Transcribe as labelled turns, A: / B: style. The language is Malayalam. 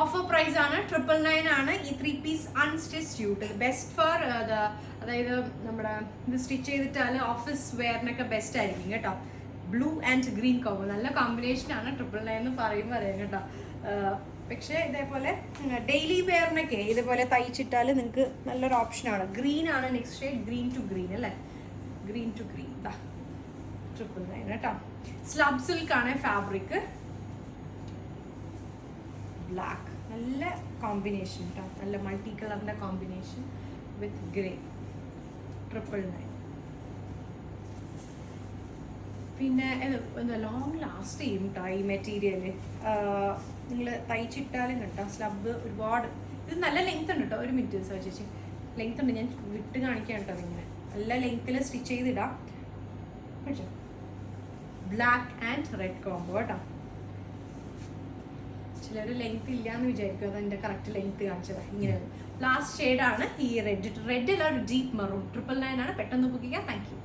A: ഓഫർ പ്രൈസ് ആണ് 999 ആണ് ഈ 3-piece unstitch suit. Best for അതായത് നമ്മുടെ ഇത് സ്റ്റിച്ച് ചെയ്തിട്ടാൽ ഓഫീസ് വെയറിനൊക്കെ ബെസ്റ്റ് ആയിരിക്കും കേട്ടോ. ബ്ലൂ ആൻഡ് ഗ്രീൻ കോമ്പോ നല്ല കോമ്പിനേഷനാണ്. 999 എന്ന് പറയുമ്പോൾ അറിയാം കേട്ടോ. പക്ഷേ ഇതേപോലെ ഡെയിലി വെയറിനൊക്കെ ഇതേപോലെ തയ്ച്ചിട്ടാൽ നിങ്ങൾക്ക് നല്ലൊരു ഓപ്ഷനാണ്. ഗ്രീൻ ആണ് next shade, green to green അല്ലേ, ഗ്രീൻ ടു ഗ്രീൻ. 999 കേട്ടോ. സ്ലബ് സിൽക്ക് ആണ് ഫാബ്രിക്, ബ്ലാക്ക്, നല്ല കോമ്പിനേഷൻ കേട്ടോ, നല്ല മൾട്ടി കളറിൻ്റെ കോമ്പിനേഷൻ വിത്ത് ഗ്രേ. 999. പിന്നെ എന്താ ലോങ് ലാസ്റ്റ് ചെയ്യും കേട്ടോ ഈ മെറ്റീരിയൽ. നിങ്ങൾ തയ്ച്ചിട്ടാലും കേട്ടോ സ്ലബ് ഒരുപാട്. ഇത് നല്ല ലെങ്ത് ഉണ്ട് കേട്ടോ. ഒരു മിനിറ്റ് ചേച്ചി, ലെങ്ത് ഉണ്ട്, ഞാൻ വിട്ട് കാണിക്കാം കേട്ടോ. ഇങ്ങനെ നല്ല ലെങ്ത്തിൽ സ്റ്റിച്ച് ചെയ്തിടാം. ബ്ലാക്ക് ആൻഡ് റെഡ് കോംബോ കേട്ടോ. ചിലർ ലെങ്ത് ഇല്ല എന്ന് വിചാരിക്കും, അതെൻ്റെ കറക്റ്റ് ലെങ്ത് കാണിച്ചതാണ്. ഇങ്ങനെ ലാസ്റ്റ് ഷെയ്ഡാണ് ഈ റെഡ്. റെഡ് അല്ല, ഒരു ഡീപ്പ് മെറൂൺ. 999 ആണ്. പെട്ടെന്ന് ബുക്ക് ചെയ്യാം. Thank you.